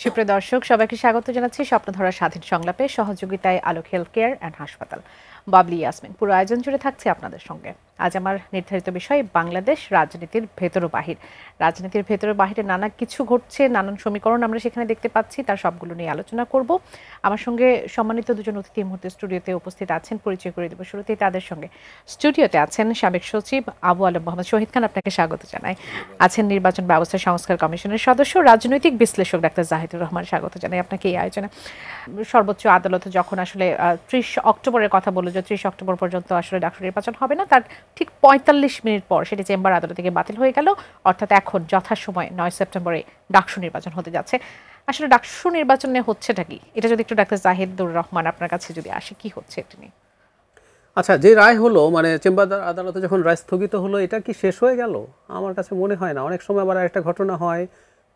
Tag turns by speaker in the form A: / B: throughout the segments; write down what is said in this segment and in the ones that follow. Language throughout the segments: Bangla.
A: সুপ্রিয় দর্শক, সবাইকে স্বাগত জানাচ্ছি স্বপ্নধারা স্বাধীন সংলাপে। সহযোগিতায় আলোক হেলথ কেয়ার অ্যান্ড হাসপাতাল। বাবলি ইয়াসমিন পুরো আয়োজন জুড়ে থাকছে আপনাদের সঙ্গে। আজ আমার নির্ধারিত বিষয় বাংলাদেশ রাজনীতির ভেতর ও বাহির। রাজনীতির ভেতর ও বাহিরে নানা কিছু ঘটছে, নানান সমীকরণ আমরা সেখানে দেখতে পাচ্ছি, তার সবগুলো নিয়ে আলোচনা করব। আমার সঙ্গে সম্মানিত দুজন অতিথি মুহূর্তে স্টুডিওতে উপস্থিত আছেন, পরিচয় করে দেব শুরুতেই তাদের সঙ্গে। স্টুডিওতে আছেন সাবেক সচিব আবু আলম মোহাম্মদ শহীদ খান, আপনাকে স্বাগত জানাই। আছেন নির্বাচন ব্যবস্থা সংস্কার কমিশনের সদস্য রাজনৈতিক বিশ্লেষক ডাক্তার জাহিদুর রহমান, স্বাগত জানাই আপনাকে এই আয়োজনে। সর্বোচ্চ আদালত যখন আসলে 30 অক্টোবরের কথা বলল যে 30 অক্টোবর পর্যন্ত আসলে ডাকসু নির্বাচন হবে না, তার ঠিক 45 মিনিট পর সেটি চেম্বার আদালত থেকে বাতিল হয়ে গেল। অর্থাৎ এখন যথাসময়ে 9 সেপ্টেম্বরে ডাকসু নির্বাচন হতে যাচ্ছে। আসলে ডাকসু নির্বাচনে হচ্ছেটা কি, এটা যদি একটু ডাক্তার জাহিদুর রহমান আপনার কাছে যদি আসে, কি হচ্ছে এটা নিয়ে?
B: আচ্ছা, যে রায় হলো, মানে চেম্বার আদালতে যখন রায় স্থগিত হলো, এটা কি শেষ হয়ে গেল? আমার কাছে মনে হয় না। অনেক সময় আবার একটা ঘটনা হয়,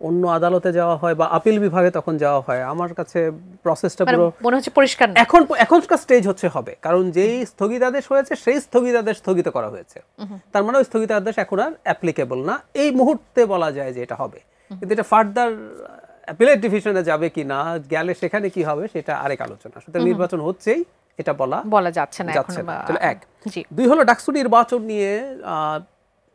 B: অন্য আদালতে যাওয়া হয় বা আপিল বিভাগে তখন যাওয়া হয়। আমার কাছে প্রসেসটা পুরো
A: মনে হচ্ছে পরিষ্কার না।
B: এখনকার স্টেজ হচ্ছে হবে, কারণ যেই স্থগিতাদেশ হয়েছে সেই স্থগিতাদেশ স্থগিত করা হয়েছে। তার মানে ওই স্থগিতাদেশ এখন আর অ্যাপ্লিকেবল না। এই মুহূর্তে বলা যায় যে এটা হবে, কিন্তু এটা ফার্দার অ্যাপিলেট ডিভিশনে যাবে কি না, গেলে সেখানে কি হবে সেটা আরেক আলোচনা। সুতরাং নির্বাচন হচ্ছেই, এটা বলা যাচ্ছে না এখন। এক, দুই হলো ডাকসু নির্বাচন নিয়ে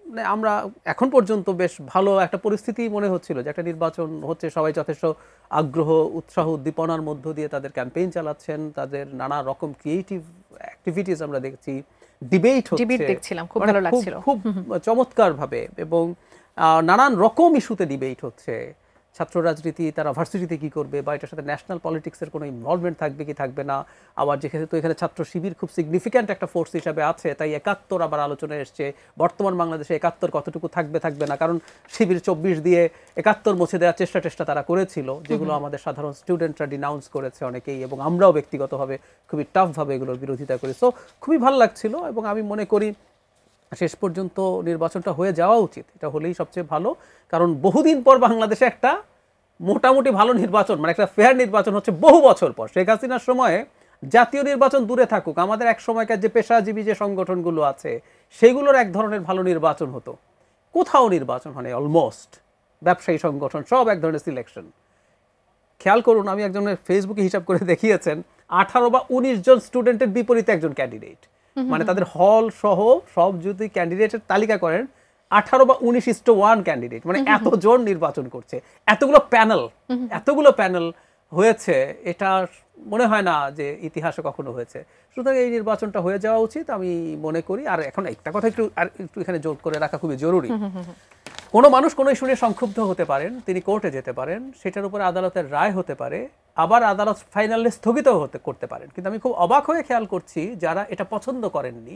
B: মানে আমরা এখন পর্যন্ত বেশ ভালো একটা পরিস্থিতি মনে হচ্ছিল যে একটা নির্বাচন হচ্ছে, সবাই যথেষ্ট আগ্রহ, উৎসাহ, উদ্দীপনার মধ্য দিয়ে তাদের ক্যাম্পেইন চালাচ্ছেন, তাদের নানা রকম ক্রিয়েটিভ অ্যাক্টিভিটিস আমরা দেখছি, ডিবেট
A: দেখছিলাম, খুব ভালো লাগছিল,
B: খুব চমৎকার ভাবে, এবং নানান রকম ইস্যুতে ডিবেট হচ্ছে। ছাত্র রাজনীতি, তারা ভার্সিটিতে কি করবে, বা এটার সাথে ন্যাশনাল পলিটিক্সের কোনো ইনভলভমেন্ট থাকবে কি থাকবে না। আবার যেহেতু এখানে ছাত্র শিবির খুব সিগনিফিক্যান্ট একটা ফোর্স হিসাবে আছে, তাই 71 আবার আলোচনায় এসছে। বর্তমান বাংলাদেশে 71 কতটুকু থাকবে না, কারণ শিবির 24 দিয়ে 71 মুছে দেওয়ার চেষ্টা তারা করেছিল, যেগুলো আমাদের সাধারণ স্টুডেন্টরা ডিনাউন্স করেছে অনেকেই, এবং আমরাও ব্যক্তিগতভাবে খুবই টাফভাবে এগুলোর বিরোধিতা করি। সো খুবই ভালো লাগছিল, এবং আমি মনে করি শেষ পর্যন্ত নির্বাচনটা হয়ে যাওয়া উচিত। এটা হলেই সবচেয়ে ভালো, কারণ বহুদিন পর বাংলাদেশে একটা মোটামুটি ভালো নির্বাচন, মানে একটা ফেয়ার নির্বাচন হচ্ছে বহু বছর পর। শেখ হাসিনার সময়ে জাতীয় নির্বাচন দূরে থাকুক, আমাদের এক সময়কার যে পেশাজীবী যে সংগঠনগুলো আছে সেগুলোর এক ধরনের ভালো নির্বাচন হতো। কোথাও নির্বাচন হয় অলমোস্ট, ব্যবসায়ী সংগঠন সব এক ধরনের সিলেকশন। খেয়াল করুন, আমি একজনের ফেসবুকে হিসাব করে দেখিয়েছেন 18 বা 19 জন স্টুডেন্টের বিপরীতে একজন ক্যান্ডিডেট, মানে তাদের হল সহ সব যদি ক্যান্ডিডেটের তালিকা করেন 18 বা 19:1 ক্যান্ডিডেট, মানে এতজন নির্বাচন করছে, এতগুলো প্যানেল হয়েছে। এটা মনে হয় না যে ইতিহাসে কখনো হয়েছে। সুতরাং এই নির্বাচনটা হয়ে যাওয়া উচিত আমি মনে করি। আর এখন একটা কথা একটু এখানে জোর করে রাখা খুবই জরুরি। কোনো মানুষ কোনো ইস্যু নিয়ে সংক্ষুব্ধ হতে পারেন, তিনি কোর্টে যেতে পারেন, সেটার উপরে আদালতের রায় হতে পারে, আবার আদালত ফাইনালি স্থগিত করতে পারেন। কিন্তু আমি খুব অবাক হয়ে খেয়াল করছি, যারা এটা পছন্দ করেননি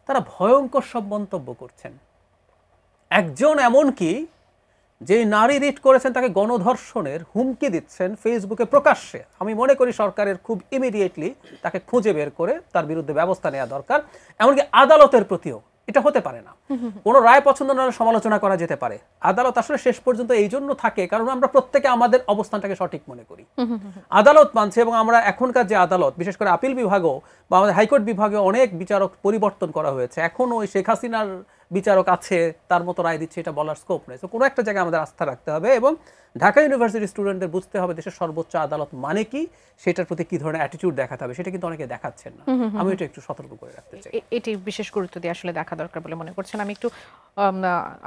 B: তারা ভয়ঙ্কর সব মন্তব্য করছেন। একজন এমনকি যে নারী রিট করেছেন তাকে গণধর্ষণের হুমকি দিচ্ছেন ফেসবুকে প্রকাশ্যে। আমি মনে করি সরকারের খুব ইমিডিয়েটলি তাকে খুঁজে বের করে তার বিরুদ্ধে ব্যবস্থা নেওয়া দরকার। এমনকি আদালতের প্রতিও এটা হতে পারে না। কোনো রায় পছন্দ না হলে সমালোচনা করা যেতে পারে। আদালত আসলে শেষ পর্যন্ত এই জন্য থাকে কারণ আমরা প্রত্যেকে আমাদের অবস্থানটাকে সঠিক মনে করি। আদালত মানছে, এবং আমরা এখনকার যে আদালত, বিশেষ করে আপিল বিভাগও বা আমাদের হাইকোর্ট বিভাগে অনেক বিচারক পরিবর্তন করা হয়েছে, এখনও ওই শেখ হাসিনার বিচারক আছে, তার মতো রায় দিচ্ছে, এটা বলার স্কোপ নেই। তো কোনো একটা জায়গায় আমাদের আস্থা রাখতে হবে, এবং ঢাকা ইউনিভার্সিটির স্টুডেন্টদের বুঝতে হবে দেশের সর্বোচ্চ আদালত মানে কি, সেটার প্রতি কি ধরনের অ্যাটিটিউড দেখাতে হবে। সেটা কিন্তু অনেকে দেখাচ্ছেন না, আমি এটা একটু সতর্ক করে রাখতে চাই।
A: এটি বিশেষ গুরুত্ব দিয়ে আসলে দেখা দরকার বলে মনে করছেন। আমি একটু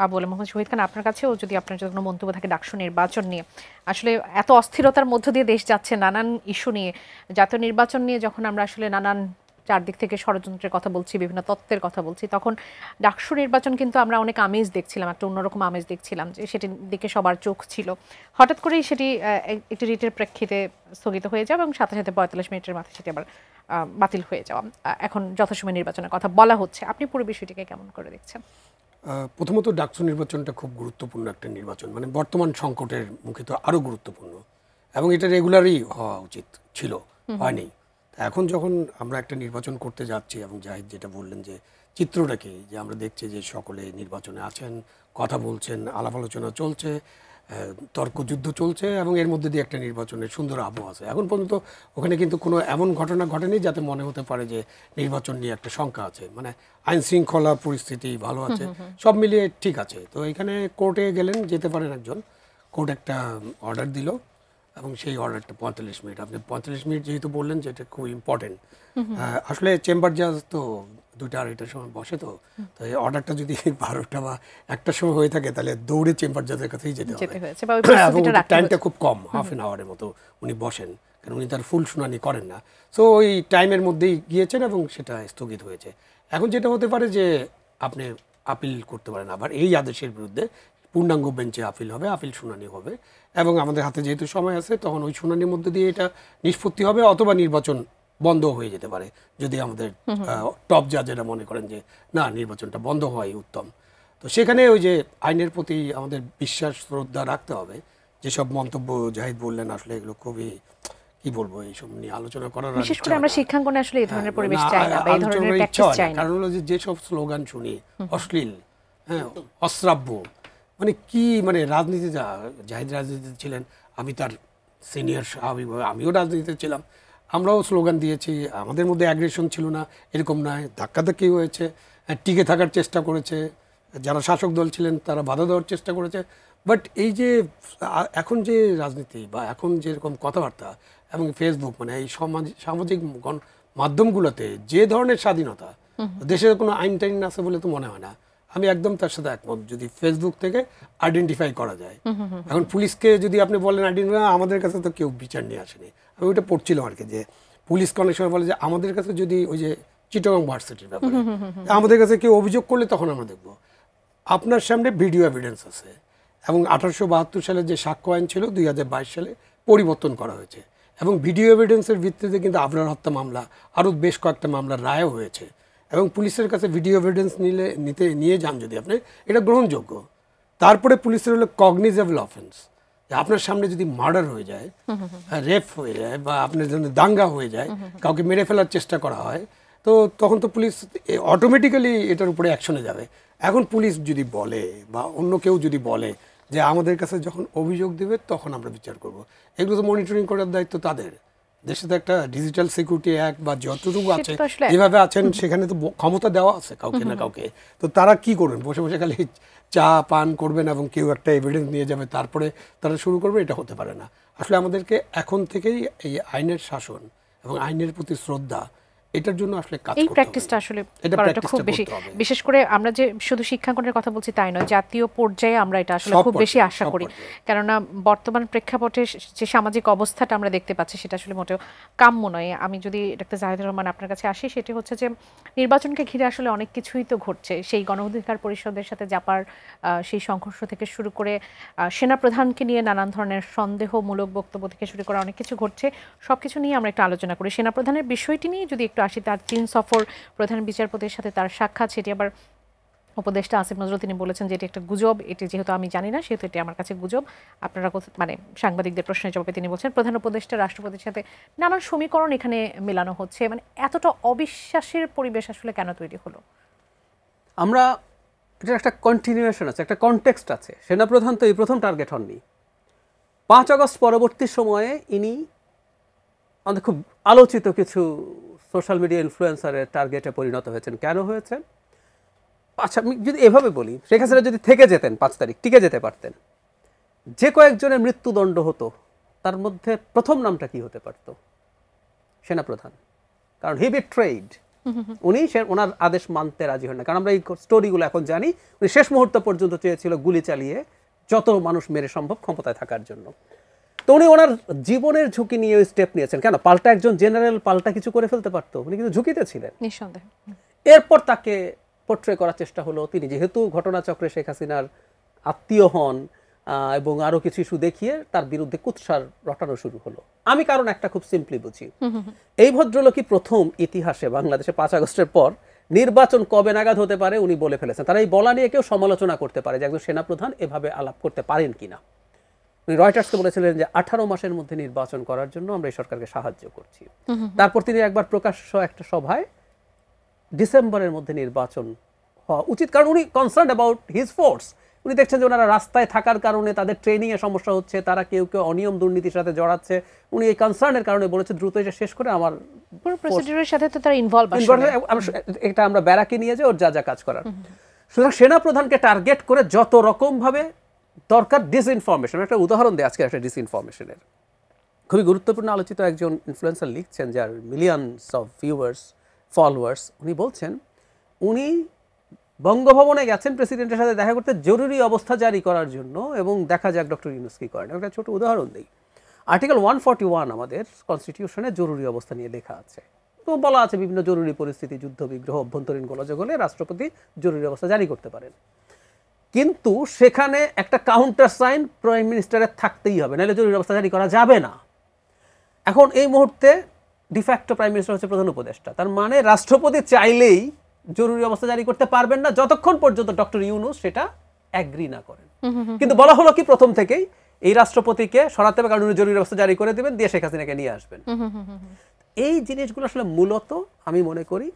A: আবু আলম মোহাম্মদ শহীদ খান, আপনার কাছেও যদি আপনার কোনো মন্তব্য থাকে ডাকসু নির্বাচন নিয়ে। আসলে এত অস্থিরতার মধ্য দিয়ে দেশ যাচ্ছে, নানান ইস্যু নিয়ে, জাতীয় নির্বাচন নিয়ে যখন আমরা আসলে নানান চারদিক থেকে ষড়যন্ত্রের কথা বলছি, বিভিন্ন তত্ত্বের কথা বলছি, তখন ডাকসু নির্বাচন কিন্তু আমরা অনেক আমেজ দেখছিলাম, একটা অন্যরকম আমেজ দেখছিলাম, যে সেটির দিকে সবার চোখ ছিল। হঠাৎ করেই সেটি একটি রিটের প্রেক্ষিতে স্থগিত হয়ে যাবে, এবং সাথে সাথে 45 মিনিটের মাথায় সেটি আবার বাতিল হয়ে যাওয়া। এখন যথাসময় নির্বাচনের কথা বলা হচ্ছে, আপনি পুরো বিষয়টিকে কেমন করে দেখছেন?
C: প্রথমত ডাকসু নির্বাচনটা খুব গুরুত্বপূর্ণ একটা নির্বাচন, মানে বর্তমান সংকটের মুখে তো আরও গুরুত্বপূর্ণ, এবং এটা রেগুলারই হওয়া উচিত ছিল, হয়নি। এখন যখন আমরা একটা নির্বাচন করতে যাচ্ছি, এবং জাহিদ যেটা বললেন যে চিত্রটাকে যে আমরা দেখছি যে সকলে নির্বাচনে আছেন, কথা বলছেন, আলাপ আলোচনা চলছে, তর্কযুদ্ধ চলছে, এবং এর মধ্যে দিয়ে একটা নির্বাচনের সুন্দর আবহাওয়া আছে। এখন পর্যন্ত ওখানে কিন্তু কোনো এমন ঘটনা ঘটেনি যাতে মনে হতে পারে যে নির্বাচন নিয়ে একটা শঙ্কা আছে। মানে আইন শৃঙ্খলা পরিস্থিতি ভালো আছে, সব মিলিয়ে ঠিক আছে। তো এখানে কোর্টে গেলেন, যেতে পারেন একজন, কোর্ট একটা অর্ডার দিল এবং সেই অর্ডারটা 45 মিনিট। আপনি 45 মিনিট যেহেতু বললেন যে এটা খুব ইম্পর্টেন্ট, আসলে চেম্বার জাজ তো 2টা 2:30টার সময় বসে, তো এই অর্ডারটা যদি 12টা বা 1টার সময় হয়ে থাকে তাহলে দৌড়ে চেম্বার জাজের কাছেই যেতে হবে, এবং টাইমটা খুব কম, হাফ অ্যান আওয়ারের মতো উনি বসেন, কারণ উনি তার ফুল শুনানি করেন না। সো ওই টাইমের মধ্যেই গিয়েছেন এবং সেটা স্থগিত হয়েছে। এখন যেটা হতে পারে যে আপনি আপিল করতে পারেন, আবার এই আদেশের বিরুদ্ধে পূর্ণাঙ্গ বেঞ্চে আপিল হবে, আপিল শুনানি হবে, এবং আমাদের হাতে যেহেতু সময় আছে তখন ওই শুনানির মধ্যে দিয়ে এটা নিষ্পত্তি হবে, অথবা নির্বাচন বন্ধ হয়ে যেতে পারে যদি আমাদের টপ জাজেরা মনে করেন যে না, নির্বাচনটা বন্ধ হওয়াই উত্তম। তো সেখানে ওই যে আইনের প্রতি আমাদের বিশ্বাস শ্রদ্ধা রাখতে হবে। যেসব মন্তব্য জাহিদ বললেন আসলে এগুলো খুবই, কি বলবো, এইসব নিয়ে আলোচনা করার,
A: বিশেষ করে আমরা শিক্ষাঙ্গনে আসলে এই ধরনের পরিবেশ চাই না বা এই ধরনের প্র্যাকটিস চাই না।
C: কারণ হলো যে যেসব স্লোগান শুনি অশ্লীল, হ্যাঁ, অশ্রাব্য, মানে কি, মানে রাজনীতি, জাহিদ রাজনীতিতে ছিলেন, আমি তার সিনিয়র, আমিও রাজনীতিতে ছিলাম, আমরাও স্লোগান দিয়েছি, আমাদের মধ্যে অ্যাগ্রেশন ছিল না এরকম নয়, ধাক্কাধাক্কি হয়েছে, টিকে থাকার চেষ্টা করেছে, যারা শাসক দল ছিলেন তারা বাধা দেওয়ার চেষ্টা করেছে। বাট এই যে এখন যে রাজনীতি বা এখন যেরকম কথাবার্তা এবং ফেসবুক, মানে এই সামাজিক মাধ্যমগুলোতে যে ধরনের স্বাধীনতা, দেশের কোনো আইন টাইন আছে বলে তো মনে হয় না। আমি একদম তার সাথে একমত, যদি ফেসবুক থেকে আইডেন্টিফাই করা যায়। এখন পুলিশকে যদি আপনি বলেন আইডেন্টিফাই, আমাদের কাছে তো কেউ বিচার নিয়ে আসেনি। আমি ওইটা পড়ছিলাম আর কি, যে পুলিশ অনেক সময় বলে যে আমাদের কাছে যদি ওই যে চিটাগং ভার্সিটির ব্যাপারে আমাদের কাছে কেউ অভিযোগ করলে তখন আমরা দেখব। আপনার সামনে ভিডিও এভিডেন্স আছে, এবং 1872 সালে যে সাক্ষ্য আইন ছিল 2022 সালে পরিবর্তন করা হয়েছে, এবং ভিডিও এভিডেন্সের ভিত্তিতে কিন্তু আবরার হত্যা মামলা, আরও বেশ কয়েকটা মামলার রায়ও হয়েছে। এবং পুলিশের কাছে ভিডিও এভিডেন্স নিয়ে যান যদি আপনি, এটা গ্রহণযোগ্য। তারপরে পুলিশের হলো কগনিজেবল অফেন্স, আপনার সামনে যদি মার্ডার হয়ে যায়, রেপ হয়ে যায়, বা আপনার জন্য দাঙ্গা হয়ে যায়, কাউকে মেরে ফেলার চেষ্টা করা হয়, তো তখন তো পুলিশ অটোমেটিক্যালি এটার উপরে অ্যাকশনে যাবে। এখন পুলিশ যদি বলে বা অন্য কেউ যদি বলে যে আমাদের কাছে যখন অভিযোগ দেবে তখন আমরা বিচার করব, এগুলো তো মনিটরিং করার দায়িত্ব তাদের। দেশে তো একটা ডিজিটাল সিকিউরিটি অ্যাক্ট বা যতটুকু আছে, যেভাবে আছেন সেখানে তো ক্ষমতা দেওয়া আছে কাউকে না কাউকে। তো তারা কি করবেন, বসে বসে খালি চা পান করবেন এবং কেউ একটা এভিডেন্স নিয়ে যাবে তারপরে তারা শুরু করবে? এটা হতে পারে না। আসলে আমাদেরকে এখন থেকেই এই আইনের শাসন এবং আইনের প্রতি শ্রদ্ধা, এটার জন্য আসলে কাজ করতে হবে।
A: এই প্র্যাকটিসটা আসলে করাটা খুব বেশি, বিশেষ করে আমরা যে শুধু শিক্ষাঙ্গনের কথা বলছি তাই নয়, জাতীয় পর্যায়ে আমরা এটা আসলে খুব বেশি আশা করি। কেননা বর্তমান প্রেক্ষাপটে যে সামাজিক অবস্থাটা আমরা দেখতে পাচ্ছি সেটা আসলে মোটেও কাম্য নয়। আমি যদি ডাক্তার জাহিদুর রহমান আপনার কাছে আসি, সেটি হচ্ছে যে নির্বাচনকে ঘিরে আসলে অনেক কিছুই তো ঘটছে। সেই গণ অধিকার পরিষদের সাথে জাপার সেই সংঘর্ষ থেকে শুরু করে সেনাপ্রধানকে নিয়ে নানান ধরনের সন্দেহমূলক বক্তব্য থেকে শুরু করে অনেক কিছু ঘটছে। সব কিছু নিয়ে আমরা একটু আলোচনা করি। সেনাপ্রধানের বিষয়টি নিয়ে যদি একটু আসি, তার চীন সফর, প্রধান বিচারপতির সাথে তার সাক্ষাৎ, সেটি আবার উপদেষ্টা আসিফ নজরুল তিনি বলেছেন যে এটি একটা গুজব। এটি যেহেতু আমি জানি না সেহেতু এটি আমার কাছে গুজব। আপনারা মানে সাংবাদিকদের প্রশ্নের জবাবে তিনি বলছেন প্রধান উপদেষ্টা রাষ্ট্রপতির সাথে নানান সমীকরণ এখানে মেলানো হচ্ছে। মানে এতটা অবিশ্বাসের পরিবেশ আসলে কেন তৈরি হলো?
B: আমরা এটার একটা কন্টিনিউয়েশন আছে, একটা কনটেক্সট আছে। সেনাপ্রধান তো এই প্রথম টার্গেট হননি। 5 আগস্ট পরবর্তী সময়ে ইনি আমাদের খুব আলোচিত কিছু সোশ্যাল মিডিয়া ইনফ্লুয়েন্সারের টার্গেটে পরিণত হয়েছেন। কেন হয়েছেন? আচ্ছা, আমি যদি এভাবে বলি, শেখ হাসিনা যদি থেকে যেতেন 5 তারিখ, টিকে যেতে পারতেন, যে কয়েকজনের মৃত্যুদণ্ড হতো তার মধ্যে প্রথম নামটা কি হতে পারত? সেনাপ্রধান। কারণ হি বিট্রেইড, উনি ওনার আদেশ মানতে রাজি হন না। কারণ আমরা এই স্টোরিগুলো এখন জানি, উনি শেষ মুহূর্ত পর্যন্ত চেয়েছিল গুলি চালিয়ে যত মানুষ মেরে সম্ভব ক্ষমতায় থাকার জন্য। তো উনি ওনার জীবনের ঝুঁকি নিয়ে ওই স্টেপ নিয়েছেন। কেন? পাল্টা একজন জেনারেল পাল্টা কিছু করে ফেলতে পারতো, উনি কিন্তু ঝুঁকিতে ছিলেন
A: নিঃসন্দেহে।
B: এরপর তাকে পোর্ট্রে করার চেষ্টা হলো, তিনি যেহেতু ঘটনাচক্রে শেখ হাসিনার আত্মীয় হন এবং আরো কিছু ইস্যু দেখিয়ে তার বিরুদ্ধে কুৎসার রটানো শুরু হলো। আমি কারণ একটা খুব সিম্পলি বুঝি, এই ভদ্রলোকই প্রথম ইতিহাসে বাংলাদেশে 5 আগস্টের পর নির্বাচন কবে নাগাদ হতে পারে উনি বলে ফেলেছেন। তারা এই বলা নিয়ে কেউ সমালোচনা করতে পারে যে একজন সেনাপ্রধান এভাবে আলাপ করতে পারেন কিনা। উনি রয়টার্সকে বলেছিলেন যে 18 মাসের মধ্যে নির্বাচন করার জন্য আমরা এই সরকারকে সাহায্য করছি। তারপর তিনি একবার প্রকাশ্য একটা সভায় ডিসেম্বরের মধ্যে নির্বাচন হওয়া উচিত, কারণ উনি কনসার্ন অ্যাবাউট হিজ ফোর্স। উনি দেখছেন যে ওনারা রাস্তায় থাকার কারণে তাদের ট্রেনিং এ সমস্যা হচ্ছে, তারা কেউ কেউ অনিয়ম দুর্নীতির সাথে জড়াচ্ছে। উনি এই কনসার্নের কারণে বলেছে দ্রুত এটা শেষ করে আমার
A: পুরো প্রসিডিউরের সাথে তো তারা ইনভলভ আছে,
B: এটা আমরা ব্যারাকে নিয়ে যাই ওর যা যা কাজ করার। সুতরাং সেনাপ্রধানকে টার্গেট করে যত রকম ভাবে দরকার ডিসইনফরমেশন, একটা উদাহরণ দেয় আজকে একটা ডিসইনফরমেশনের। খুবই গুরুত্বপূর্ণ আলোচিত একজন ইনফ্লুয়েন্সার লিখছেন, যার মিলিয়নস অফ ভিউয়ার্স ফলোয়ার্স, উনি বলছেন উনি বঙ্গভবনে গেছেন প্রেসিডেন্টের সাথে দেখা করতে জরুরি অবস্থা জারি করার জন্য, এবং দেখা যাক ডক্টর ইউনূস কি করেন। একটা ছোট উদাহরণ দিই। আর্টিকেল 141 আমাদের কনস্টিটিউশনে জরুরি অবস্থা নিয়ে লেখা আছে। তো বলা আছে বিভিন্ন জরুরি পরিস্থিতি, যুদ্ধ বিগ্রহ, অভ্যন্তরীণ গোলযোগ হলে রাষ্ট্রপতি জরুরি অবস্থা জারি করতে পারেন। কিন্তু সেখানে একটা কাউন্টার সাইন প্রাইম মিনিস্টারের থাকতেই হবে, নাহলে জরুরি অবস্থা জারি করা যাবে না। এখন এই মুহূর্তে ডিফ্যাক্টো প্রাইম মিনিস্টার হচ্ছে প্রধান উপদেষ্টা, তার মানে রাষ্ট্রপতি চাইলেই জরুরি অবস্থা জারি করতে পারবেন না যতক্ষণ পর্যন্ত ডক্টর ইউনূস সেটা অ্যাগ্রি না করেন। কিন্তু বলা হলো কি প্রথম থেকেই এই রাষ্ট্রপতিকে সরাতে হবে, কারণ উনি জরুরি অবস্থা জারি করে দেবেন, দিয়ে শেখ হাসিনাকে নিয়ে আসবেন। এই জিনিসগুলো আসলে মূলত আমি মনে করি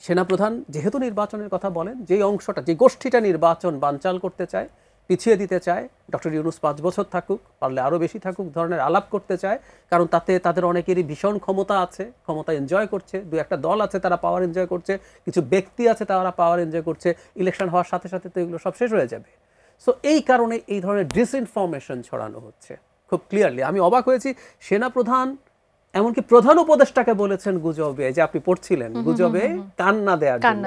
B: সেনাপ্রধান যেহেতু নির্বাচনের কথা বলেন, যেই অংশটা, যে গোষ্ঠীটা নির্বাচন বানচাল করতে চায়, পিছিয়ে দিতে চায়, ডক্টর ইউনূস 5 বছর থাকুক, পারলে আরও বেশি থাকুক ধরনের আলাপ করতে চায়, কারণ তাতে তাদের অনেকেরই ভীষণ ক্ষমতা আছে, ক্ষমতা এনজয় করছে, দু একটা দল আছে তারা পাওয়ার এনজয় করছে, কিছু ব্যক্তি আছে তারা পাওয়ার এনজয় করছে, ইলেকশন হওয়ার সাথে সাথে তো এগুলো সব শেষ হয়ে যাবে। সো এই কারণে এই ধরনের ডিসইনফরমেশন ছড়ানো হচ্ছে খুব ক্লিয়ারলি। আমি অবাক হয়েছি, সেনাপ্রধান এমনকি প্রধান উপদেষ্টাকে বলেছেন গুজবে, যে আপনি পড়ছিলেন, গুজবে কান্না দেওয়ার জন্য।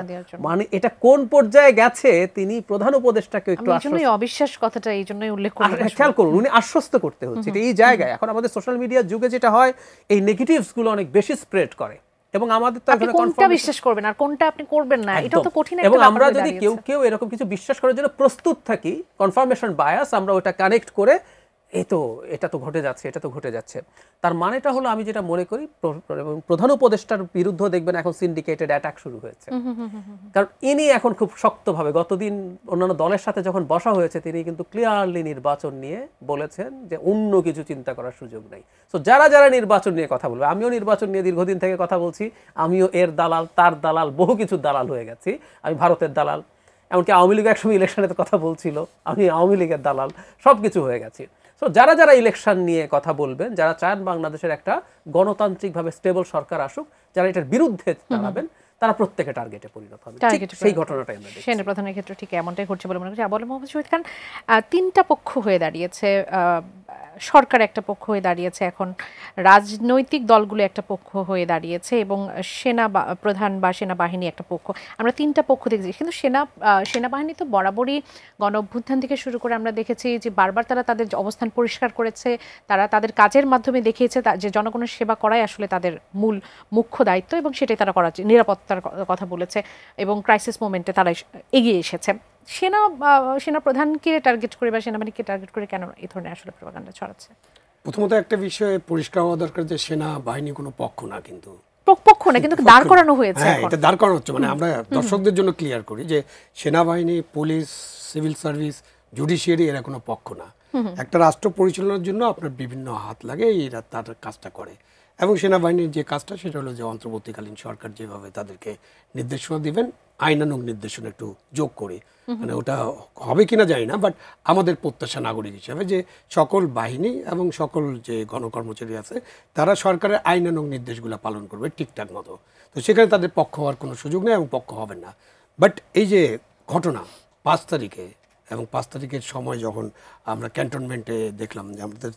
B: মানে এটা কোন পর্যায়ে গেছে, তিনি প্রধান উপদেষ্টাকে একটু
A: অবিশ্বাস কথাটা এই জন্যই উল্লেখ করলেন,
B: খেয়াল করুন, উনি আশ্বস্ত করতে হচ্ছে। এই জায়গায় এখন আমাদের সোশ্যাল মিডিয়ার যুগে যেটা হয়, এই নেগেটিভস গুলো অনেক বেশি স্প্রেড করে, এবং আমাদের তো
A: আপনি কোনটা বিশ্বাস করবেন আর কোনটা আপনি করবেন না, এটা তো কঠিন একটা
B: এবং
A: ব্যাপার।
B: আমরা যদি কেউ এরকম কিছু বিশ্বাস করার জন্য প্রস্তুত থাকি, কনফার্মেশন বায়াস, আমরা ওটা কানেক্ট করে এটা তো ঘটে যাচ্ছে, এটা তো ঘটে যাচ্ছে, তার মানেটা হলো, আমি যেটা মনে করি, প্রধান উপদেষ্টার বিরুদ্ধে দেখবেন এখন সিন্ডিকেটেড অ্যাটাক শুরু হয়েছে। কারণ ইনি এখন খুব শক্তভাবে, গতদিন অন্যান্য দলের সাথে যখন বসা হয়েছে, তিনি কিন্তু ক্লিয়ারলি নির্বাচন নিয়ে বলেছেন যে অন্য কিছু চিন্তা করার সুযোগ নেই। সো যারা যারা নির্বাচন নিয়ে কথা বলবে, আমিও নির্বাচন নিয়ে দীর্ঘদিন থেকে কথা বলছি, আমিও এর দালাল, তার দালাল, বহু কিছু দালাল হয়ে গেছি। আমি ভারতের দালাল, এমনকি আওয়ামী লীগ একসময় ইলেকশনে কথা বলছিল, আমি আওয়ামী লীগের দালাল, সব কিছু হয়ে গেছি। তো যারা যারা ইলেকশন নিয়ে কথা বলবেন, যারা চান বাংলাদেশের একটা গণতান্ত্রিকভাবে স্টেবল সরকার আসুক, যারা এটার বিরুদ্ধে দাঁড়াবেন, তারা প্রত্যেকে টার্গেটে পরিণত হবে। সেই ঘটনাটাই আমরা দেখছি।
A: সেনাপ্রধানের ক্ষেত্রে ঠিক এমনটাই ঘটছে বলে মনে করছি। আবুল মোহাম্মদ শহীদ খান, তিনটা পক্ষ হয়ে দাঁড়িয়েছে, সরকার একটা পক্ষ হয়ে দাঁড়িয়েছে, এখন রাজনৈতিক দলগুলো একটা পক্ষ হয়ে দাঁড়িয়েছে, এবং প্রধান বা সেনাবাহিনী একটা পক্ষ। আমরা তিনটা পক্ষ দেখেছি, কিন্তু সেনাবাহিনী তো বরাবরই গণ অভ্যুত্থান থেকে শুরু করে আমরা দেখেছি যে বারবার তারা তাদের অবস্থান পরিষ্কার করেছে, তারা তাদের কাজের মাধ্যমে দেখিয়েছে যে জনগণের সেবা করাই আসলে তাদের মুখ্য দায়িত্ব, এবং সেটাই তারা করার, নিরাপত্তার কথা বলেছে, এবং ক্রাইসিস মোমেন্টে তারা এগিয়ে এসেছে। সেনাপ্রধানকে টার্গেট করে বা সেনাবাহিনীকে টার্গেট করে কেন এই ধরনের আসলে প্রপাগান্ডা ছড়াচ্ছে?
C: প্রথমত একটা বিষয়ে পরিষ্কার হওয়া দরকার যে সেনাবাহিনী কোনো পক্ষ না, কিন্তু
A: পক্ষ না, কিন্তু দাঁড় করানো হয়েছে।
C: হ্যাঁ, এটা দাঁড় করানো হচ্ছে। মানে আমরা দর্শকদের জন্য ক্লিয়ার করি যে সেনাবাহিনী, পুলিশ, সিভিল সার্ভিস, জুডিশিয়ারি এরা কোনো পক্ষ না। একটা রাষ্ট্র পরিচালনার জন্য আপনার বিভিন্ন হাত লাগে, এরা তার কাজটা করে। এবং সেনাবাহিনীর যে কাজটা সেটা হলো যে অন্তর্বর্তীকালীন সরকার যেভাবে তাদেরকে নির্দেশনা দিবেন, আইনানুগ নির্দেশনা একটু যোগ করে, মানে ওটা হবে কিনা জানি না, বাট আমাদের প্রত্যাশা নাগরিক হিসাবে যে সকল বাহিনী এবং সকল যে গণকর্মচারী আছে তারা সরকারের আইনানুগ নির্দেশগুলো পালন করবে ঠিকঠাক মতো। তো সেখানে তাদের পক্ষ হওয়ার কোনো সুযোগ নেই এবং পক্ষ হবেন না। বাট এই যে ঘটনা 5 তারিখে এবং 5 তারিখের সময় যখন আমরা ক্যান্টনমেন্টে দেখলাম যে আমাদের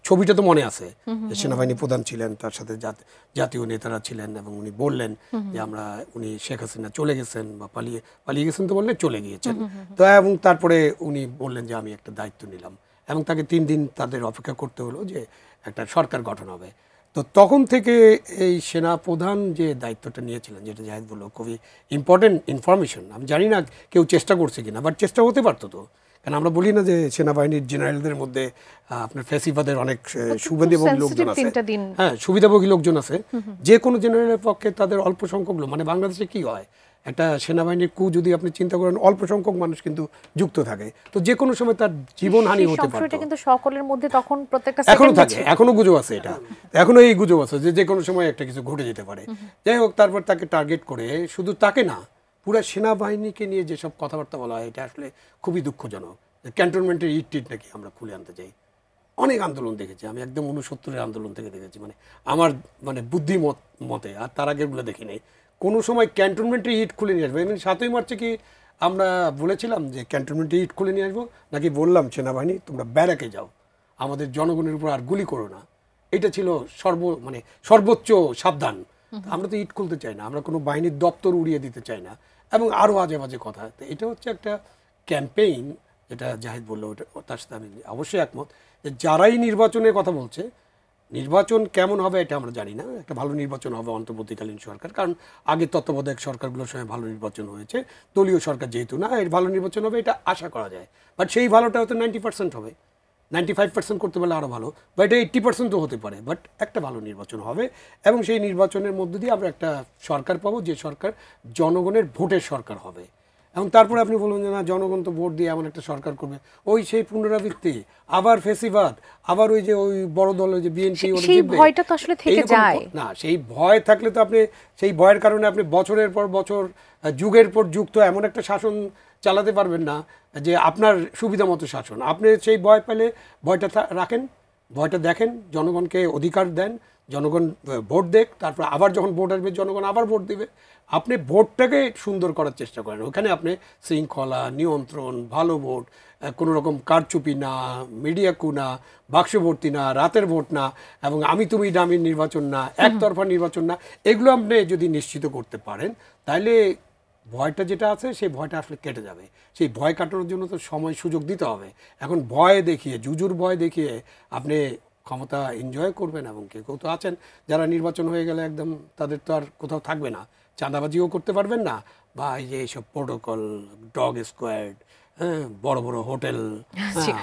C: ছবিটা তো মনে আছে, সেনাবাহিনী প্রধান ছিলেন, তার সাথে জাতীয় নেতারা ছিলেন, এবং উনি বললেন যে উনি শেখ হাসিনা চলে গেছেন বা পালিয়ে গেছেন, তো বললেন চলে গিয়েছেন। তো এবং তারপরে উনি বললেন যে আমি একটা দায়িত্ব নিলাম, এবং তাকে 3 দিন তাদের অপেক্ষা করতে হলো যে একটা সরকার গঠন হবে। তো তখন থেকে এই সেনা প্রধান যে দায়িত্বটা নিয়েছিলেন, যেটা জাহিদ বলল খুবই ইম্পর্টেন্ট ইনফরমেশন, আমি জানি না কেউ চেষ্টা করছে কিনা, বাট চেষ্টা হতে পারতো তো। কারণ আমরা বলি না যে সেনাবাহিনীর জেনারেলদের মধ্যে আপনার ফ্যাসিবাদের অনেক সুবিধাভোগী লোকজন আছে, হ্যাঁ, সুবিধাভোগী লোকজন আছে। যে কোনো জেনারেলের পক্ষে তাদের অল্প সংখ্যক লোক, মানে বাংলাদেশে কি হয়, একটা সেনাবাহিনীর কু যদি আপনি চিন্তা করেন, অল্প সংখ্যক মানুষ কিন্তু যুক্ত থাকে, তো যে কোনো সময় তার জীবনহানি হতে পারে।
A: কিন্তু সকলের মধ্যে তখন প্রত্যেকটা
C: এখনো থাকে, এখনো গুজব আছে, এটা এখনো এই গুজব আছে যে কোনো সময় একটা কিছু ঘটে যেতে পারে। যাই হোক, তারপর তাকে টার্গেট করে, শুধু তাকে না, পুরো সেনাবাহিনীকে নিয়ে যেসব কথাবার্তা বলা হয়, এটা আসলে খুবই দুঃখজনক। ক্যান্টনমেন্টের ইট নাকি আমরা খুলে আনতে চাই, অনেক আন্দোলন দেখেছি আমি, একদম 69-এর আন্দোলন থেকে দেখেছি, মানে আমার বুদ্ধি মতে, আর তার আগেরগুলো দেখি নেই কোনো সময় ক্যান্টনমেন্টের ইট খুলে নিয়ে আসবো। 7ই মার্চে কি আমরা বলেছিলাম যে ক্যান্টনমেন্টের ইট খুলে নিয়ে আসবো, নাকি বললাম সেনাবাহিনী তোমরা ব্যারাকে যাও, আমাদের জনগণের উপর আর গুলি করো না, এটা ছিল সর্বোচ্চ সাবধান। আমরা তো ইট খুলতে চাই না, আমরা কোনো বাহিনীর দপ্তর উড়িয়ে দিতে চাই না, এবং আরও আজে বাজে কথা। তো এটা হচ্ছে একটা ক্যাম্পেইন, যেটা জাহিদ বললো, ওটা তার সাথে আমি অবশ্যই একমত যে যারাই নির্বাচনের কথা বলছে, নির্বাচন কেমন হবে এটা আমরা জানি না। একটা ভালো নির্বাচন হবে অন্তর্বর্তীকালীন সরকার, কারণ আগে তত্ত্বাবধায়ক সরকারগুলোর সময় ভালো নির্বাচন হয়েছে, দলীয় সরকার যেহেতু না, এর ভালো নির্বাচন হবে এটা আশা করা যায়। বাট সেই ভালোটা হয়তো 90% হবে, 95% করতে পারলে আরও ভালো, বা এটা 80%ও হতে পারে, বাট একটা ভালো নির্বাচন হবে। এবং সেই নির্বাচনের মধ্য দিয়ে আমরা একটা সরকার পাবো, যে সরকার জনগণের ভোটের সরকার হবে। এবং তারপরে আপনি বলুন যে না, জনগণ তো ভোট দিয়ে এমন একটা সরকার করবে, ওই সেই পুনরাবৃত্তি, আবার ফেসিবাদ, আবার ওই যে ওই বড় দল যে বিএনপি,
A: সেই ভয়টা তো আসলে থেকে যায়
C: না। সেই ভয় থাকলে তো আপনি সেই ভয়ের কারণে আপনি বছরের পর বছর, যুগের পর যুগ তো এমন একটা শাসন চালাতে পারবেন না যে আপনার সুবিধা মতো শাসন। আপনি সেই ভয় পেলে ভয়টা রাখেন, ভয়টা দেখেন, জনগণকে অধিকার দেন, জনগণ ভোট দেখ, তারপর আবার যখন ভোট আসবে জনগণ আবার ভোট দিবে। আপনি ভোটটাকে সুন্দর করার চেষ্টা করেন, ওখানে আপনি শৃঙ্খলা, নিয়ন্ত্রণ, ভালো ভোট, কোনো রকম কারচুপি না, মিডিয়া কু না, বাক্সভর্তি না, রাতের ভোট না, এবং আমি তুমি ডামির নির্বাচন না, একতরফা নির্বাচন না, এগুলো আপনি যদি নিশ্চিত করতে পারেন, তাহলে ভয়টা যেটা আছে সেই ভয়টা আসলে কেটে যাবে। সেই ভয় কাটানোর জন্য তো সময় সুযোগ দিতে হবে। এখন ভয় দেখিয়ে, জুজুর ভয় দেখিয়ে আপনি ক্ষমতা এনজয় করবেন, এবং কেউ তো আছেন যারা নির্বাচন হয়ে গেলে একদম তাদের তো আর কোথাও থাকবে না, চাঁদাবাজিও করতে পারবেন না, বা এই যে এইসব প্রোটোকল, ডগ স্কোয়াড, হ্যাঁ, বড় বড় হোটেল,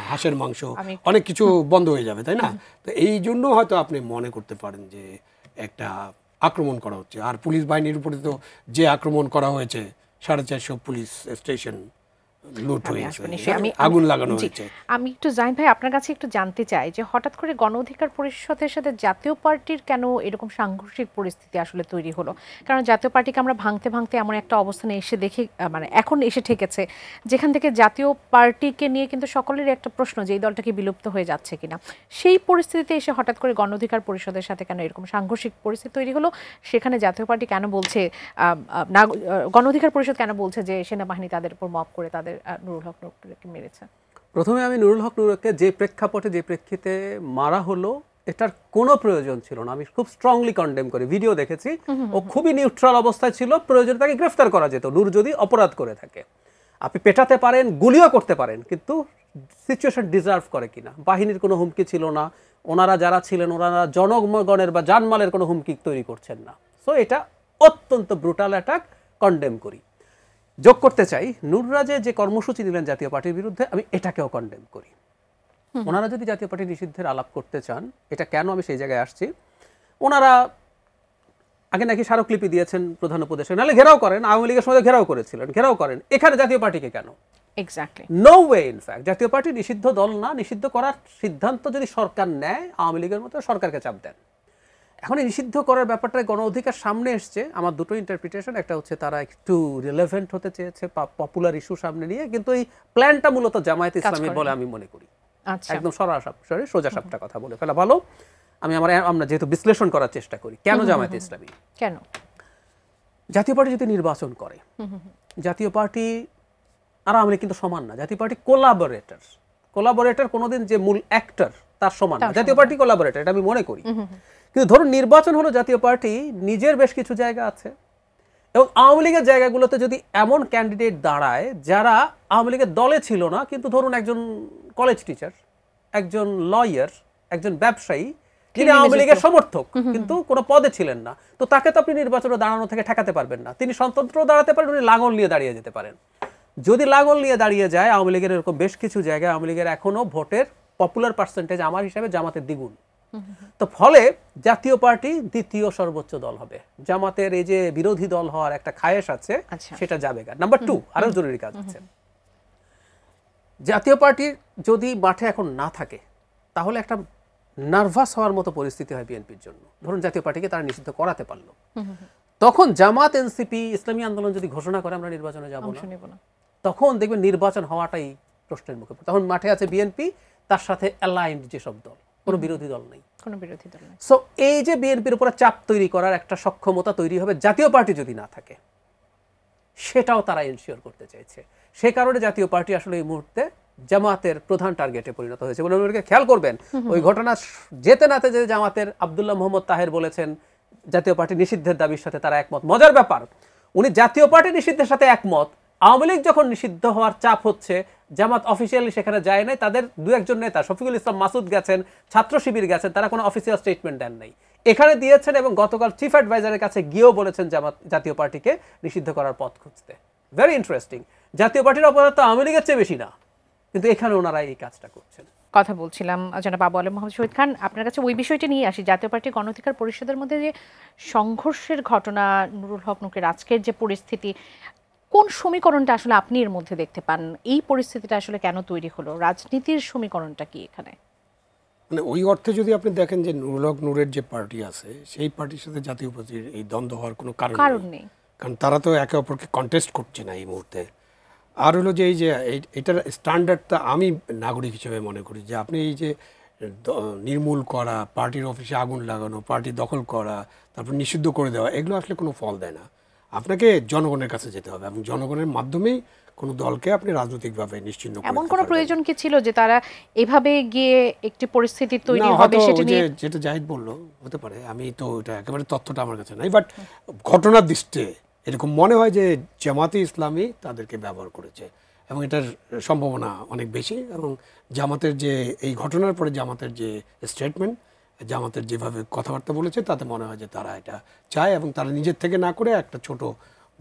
C: হাঁসের মাংস, অনেক কিছু বন্ধ হয়ে যাবে, তাই না? তো এই জন্য হয়তো আপনি মনে করতে পারেন যে একটা আক্রমণ করা হচ্ছে। আর পুলিশ বাহিনীর উপরে তো যে আক্রমণ করা হয়েছে, 450 পুলিশ স্টেশন লুট হয়েছে, আগুন লাগানো হয়েছে।
A: আমি একটু জাহিদ ভাই আপনার কাছে একটু জানতে চাই যে হঠাৎ করে গণ অধিকার পরিষদের সাথে জাতীয় পার্টির কেন এরকম সাংঘর্ষিক পরিস্থিতি আসলে তৈরি হলো? কারণ জাতীয় পার্টিকে আমরা ভাঙতে ভাঙতে এমন একটা অবস্থানে এসে দেখি, মানে এখন এসে ঠেকেছে, যেখান থেকে জাতীয় পার্টিকে নিয়ে কিন্তু সকলেরই একটা প্রশ্ন যে এই দলটা কি বিলুপ্ত হয়ে যাচ্ছে কিনা। সেই পরিস্থিতিতে এসে হঠাৎ করে গণ অধিকার পরিষদের সাথে কেন এরকম সাংঘর্ষিক পরিস্থিতি তৈরি হলো? সেখানে জাতীয় পার্টি কেন বলছে, গণ অধিকার পরিষদ কেন বলছে যে সেনাবাহিনী তাদের উপর মব করে তাদের নুরুল হক নুরকে মেরেছে?
B: প্রথমে আমি নুরুল হক নুরকে যে প্রেক্ষাপটে, যে প্রেক্ষিতে মারা হলো, এটার কোনো প্রয়োজন ছিল না। আমি খুব স্ট্রংলি কন্ডেম করি, ভিডিও দেখেছি, ও খুবই নিউট্রাল অবস্থায় ছিল, প্রয়োজনে তাকে গ্রেফতার করা যেত। নূর যদি অপরাধ করে থাকে, আপনি পেটাতে পারেন, গুলিও করতে পারেন, কিন্তু সিচুয়েশন ডিজার্ভ করে কিনা। বাহিনীর কোনো হুমকি ছিল না, ওনারা যারা ছিলেন ওনারা জনগণের বা জানমালের কোনো হুমকি তৈরি করছেন না। সো এটা অত্যন্ত ব্রুটাল অ্যাটাক, কন্ডেম করি। যোগ করতে চাই, নুররাজে যে কর্মসূচি নিলেন জাতীয় পার্টির বিরুদ্ধে, আমি এটাকেও কন্ডেম করি। ওনারা যদি জাতীয় পার্টি নিষিদ্ধের আলাপ করতে চান, এটা কেন আমি সেই জায়গায় আসছি, ওনারা আগে নাকি স্মারকলিপি দিয়েছেন প্রধান উপদেষ্টা, নাহলে ঘেরাও করেন, আওয়ামী লীগের সময় ঘেরাও করেছিলেন, ঘেরাও করেন, এখানে জাতীয় পার্টিকে কেন?
A: Exactly
B: no way. In fact Jatiya Party নিষিদ্ধ দল না, নিষিদ্ধ করার সিদ্ধান্ত যদি সরকার নেয়, আওয়ামী লীগের মতো সরকারকে চাপ দেন। এখন এই নিষিদ্ধ করার ব্যাপারটা গণ অধিকার সামনে এসছে, আমার দুটো ইন্টারপ্রিটেশন। একটা হচ্ছে তারা একটু রিলেভেন্ট হতে চেয়েছে পপুলার ইস্যু সামনে নিয়ে, কিন্তু এই প্ল্যানটা মূলত জামায়াতে ইসলামী বলে আমি মনে করি। একদম সোজা সাপটা কথা বলে ফেলা ভালো। আমরা যেহেতু বিশ্লেষণ করার চেষ্টা করি, কেন জামায়াতে ইসলামী,
A: কেন
B: জাতীয় পার্টি যদি নির্বাচন করে, জাতীয় পার্টি আর আওয়ামী লীগ কিন্তু সমান না। জাতীয় পার্টি কোলাবোরেটর, কোনোদিন যে মূল অ্যাক্টর তার সমান না। জাতীয় পার্টি কোলাবোরেটর, এটা আমি মনে করি। কিন্তু ধরুন নির্বাচন হলো, জাতীয় পার্টি নিজের বেশ কিছু জায়গা আছে, এবং আওয়ামী লীগের জায়গাগুলোতে যদি এমন ক্যান্ডিডেট দাঁড়ায় যারা আওয়ামী লীগের দলে ছিল না, কিন্তু ধরুন একজন কলেজ টিচার, একজন লয়ার, একজন ব্যবসায়ী, যিনি আওয়ামী লীগের সমর্থক কিন্তু কোনো পদে ছিলেন না, তো তাকে তো আপনি নির্বাচনে দাঁড়ানো থেকে ঠেকাতে পারবেন না। তিনি স্বতন্ত্র দাঁড়াতে পারেন, উনি লাঙল নিয়ে দাঁড়িয়ে যেতে পারেন। যদি লাঙল নিয়ে দাঁড়িয়ে যায়, আওয়ামী লীগের এরকম বেশ কিছু জায়গায় আওয়ামী লীগের এখনো ভোটের পপুলার পার্সেন্টেজ আমার হিসাবে জামাতের দ্বিগুণ। তো ফলে জাতীয় পার্টি দ্বিতীয় সর্বোচ্চ দল হবে। জামাতের এই যে বিরোধী দল হওয়ার একটা খায়েশ আছে, সেটা যাবে গা। নাম্বার 2, আরো জরুরি কাজ আছে। জাতীয় পার্টির যদি মাঠে এখন না থাকে, তাহলে একটা নার্ভাস হওয়ার মতো পরিস্থিতি হয় বিএনপির জন্য। ধরুন জাতীয় পার্টিকে তারা নিষিদ্ধ করাতে পারলো, তখন জামাত, এনসিপি, ইসলামী আন্দোলন যদি ঘোষণা করে আমরা নির্বাচনে যাব না, তখন দেখবেন নির্বাচন হওয়াটাই প্রশ্নের মুখে। তখন মাঠে আছে বিএনপি, তার সাথে অ্যালাইন্ড যেসব দল, কোনো বিরোধী দল নেই। সো এই যে বিএনপির উপরে চাপ তৈরি করার একটা সক্ষমতা তৈরি হবে জাতীয় পার্টি যদি না থাকে, সেটাও তারা এনশিওর করতে চাইছে। সে কারণে জাতীয় পার্টি আসলে এই মুহূর্তে জামাতের প্রধান টার্গেটে পরিণত হয়েছে বলে উনি খেয়াল করবেন। ওই ঘটনা যেতে নাতে যে জামাতের আব্দুল্লাহ মোহাম্মদ তাহের বলেছেন জাতীয় পার্টি নিষিদ্ধের দাবির সাথে তারা একমত। মজার ব্যাপার, উনি জাতীয় পার্টি নিষিদ্ধের সাথে একমত, আওয়ামী লীগ যখন নিষিদ্ধ হওয়ার চাপ হচ্ছে জামাত অফিসিয়ালি সেখানে যায় নাই। তাদের দু একজন নেতা শফিকুল ইসলাম মাসুদ গেছেন, ছাত্র শিবির গেছেন, তারা কোনো অফিসিয়াল স্টেটমেন্ট দেন নাই, এখানে দিয়েছেন এবং গতকাল চিফ অ্যাডভাইজারের কাছে গিয়েও বলেছেন জাতীয় পার্টিকে নিষিদ্ধ করার পথ খুঁজতে। Very interesting. জাতীয় পার্টির অপরাধ তো আওয়ামী লীগের চেয়ে বেশি না, কিন্তু এখানে ওনারা এই কাজটা করছেন।
A: কথা বলছিলাম জনাব আবু আলম মোহাম্মদ শহীদ খান, আপনার কাছে ওই বিষয়টি নিয়ে আসি। জাতীয় পার্টি গণ অধিকার পরিষদের মধ্যে যে সংঘর্ষের ঘটনা, নুরুল হক নুকের আজকের যে পরিস্থিতি, কোন সমীকরণটা আসলে আপনি এর মধ্যে দেখতে পান? এই পরিস্থিতিটা আসলে কেন তৈরি হলো? রাজনীতির সমীকরণটা কি এখানে?
C: মানে ওই অর্থে যদি আপনি দেখেন যে নুরুল হক নূরের যে পার্টি আছে সেই পার্টির সাথে জাতীয় পার্টির এই দ্বন্দ্ব হওয়ার কোনো কারণ নেই, কারণ তারা তো একে অপরকে কন্টেস্ট করছে না এই মুহূর্তে। আর হলো যে এই যে এটার স্ট্যান্ডার্ডটা আমি নাগরিক হিসেবে মনে করি যে আপনি এই যে নির্মূল করা, পার্টির অফিসে আগুন লাগানো, পার্টি দখল করা, তারপর নিষিদ্ধ করে দেওয়া, এগুলো আসলে কোনো ফল দেয় না। আপনাকে জনগণের কাছে যেতে হবে এবং জনগণের মাধ্যমেই কোনো দলকে আপনি রাজনৈতিকভাবে নিশ্চিহ্ন করতে পারবেন।
A: এমন কোনো প্রয়োজন কি ছিল যে তারা এভাবে গিয়ে একটি পরিস্থিতি তৈরি হবে সেটা নিয়ে?
C: যেটা জাহিদ বলল হতে পারে, আমি তো এটা একেবারে তথ্যটা আমার কাছে নাই, বাট ঘটনার দৃষ্টে এরকম মনে হয় যে জামাতে ইসলামী তাদেরকে ব্যবহার করেছে এবং এটার সম্ভাবনা অনেক বেশি। এবং জামাতের যে এই ঘটনার পরে জামাতের যে স্টেটমেন্ট, জামাতের যেভাবে কথাবার্তা বলেছে তাতে মনে হয় যে তারা এটা চায় এবং তারা নিজের থেকে না করে একটা ছোট